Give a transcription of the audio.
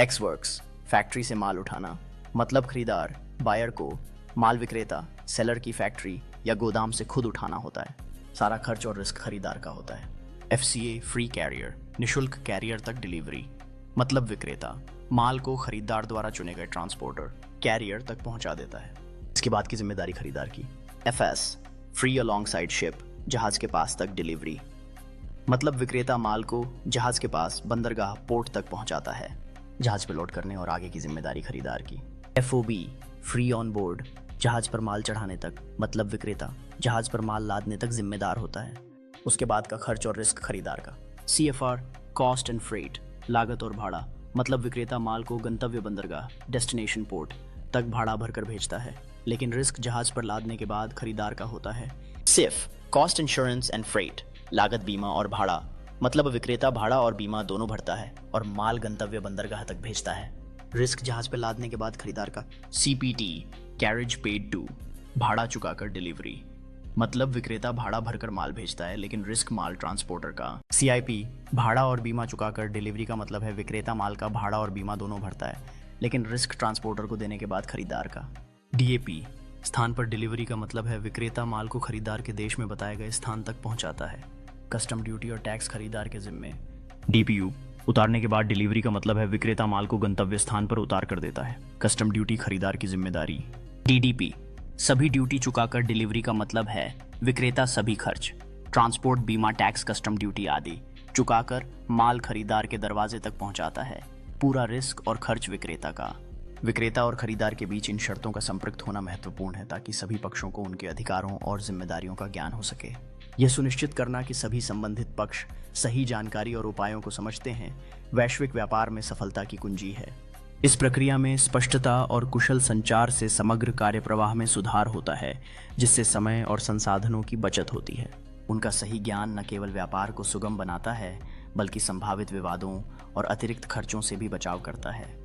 X works, factory से माल उठाना, मतलब खरीदार बायर को माल विक्रेता सेलर की फैक्ट्री या गोदाम से खुद उठाना होता है। सारा खर्च और रिस्क खरीदार का होता है। FCA फ्री कैरियर, निशुल्क कैरियर तक डिलीवरी, मतलब विक्रेता माल को खरीदार द्वारा चुने गए ट्रांसपोर्टर कैरियर तक पहुंचा देता है। इसके बाद की जिम्मेदारी खरीदार की। FS फ्री अलोंगसाइड शिप, जहाज के पास तक डिलीवरी, मतलब विक्रेता माल को जहाज के पास बंदरगाह पोर्ट तक पहुंचाता है। जहाज पे लोड करने और आगे की जिम्मेदारी खरीदार की। FOB फ्री ऑन बोर्ड, जहाज पर माल चढ़ाने तक, मतलब विक्रेता जहाज पर माल लादने तक जिम्मेदार होता है। उसके बाद का खर्च और रिस्क खरीदार का। CFR कॉस्ट एंड फ्रेट, लागत और भाड़ा, मतलब विक्रेता माल को गंतव्य बंदरगाह डेस्टिनेशन पोर्ट तक भाड़ा भरकर भेजता है, लेकिन रिस्क जहाज पर लादने के बाद खरीदार का होता है। SIF cost insurance and freight, लागत बीमा और भाड़ा, मतलब विक्रेता भाड़ा और बीमा दोनों भरता है और माल गंतव्य बंदरगाह तक भेजता है। रिस्क जहाज पर लादने के बाद खरीदार का। CPT कैरेज पेड टू, भाड़ा चुकाकर डिलीवरी, मतलब विक्रेता भाड़ा भरकर माल भेजता है लेकिन रिस्क माल ट्रांसपोर्टर का। CIP भाड़ा और बीमा चुकाकर डिलीवरी का मतलब है विक्रेता माल का भाड़ा और बीमा दोनों भरता है लेकिन रिस्क ट्रांसपोर्टर को देने के बाद खरीदार का। DAP स्थान पर डिलीवरी का मतलब है विक्रेता माल को खरीदार के देश में बताए गए स्थान तक पहुंचाता है। कस्टम ड्यूटी और टैक्स खरीदार के जिम्मे। DPU उतारने के बाद डिलीवरी का मतलब है विक्रेता माल को गंतव्य स्थान पर उतार कर देता है। कस्टम ड्यूटी खरीदार की जिम्मेदारी। DDP सभी ड्यूटी चुकाकर डिलीवरी का मतलब है विक्रेता सभी खर्च, ट्रांसपोर्ट, बीमा, टैक्स, कस्टम ड्यूटी आदि चुकाकर माल खरीदार के दरवाजे तक पहुंचाता है। पूरा रिस्क और खर्च विक्रेता का। विक्रेता और खरीदार के बीच इन शर्तों का संपृक्त होना महत्वपूर्ण है ताकि सभी पक्षों को उनके अधिकारों और जिम्मेदारियों का ज्ञान हो सके। यह सुनिश्चित करना कि सभी संबंधित पक्ष सही जानकारी और उपायों को समझते हैं वैश्विक व्यापार में सफलता की कुंजी है। इस प्रक्रिया में स्पष्टता और कुशल संचार से समग्र कार्यप्रवाह में सुधार होता है, जिससे समय और संसाधनों की बचत होती है। उनका सही ज्ञान न केवल व्यापार को सुगम बनाता है बल्कि संभावित विवादों और अतिरिक्त खर्चों से भी बचाव करता है।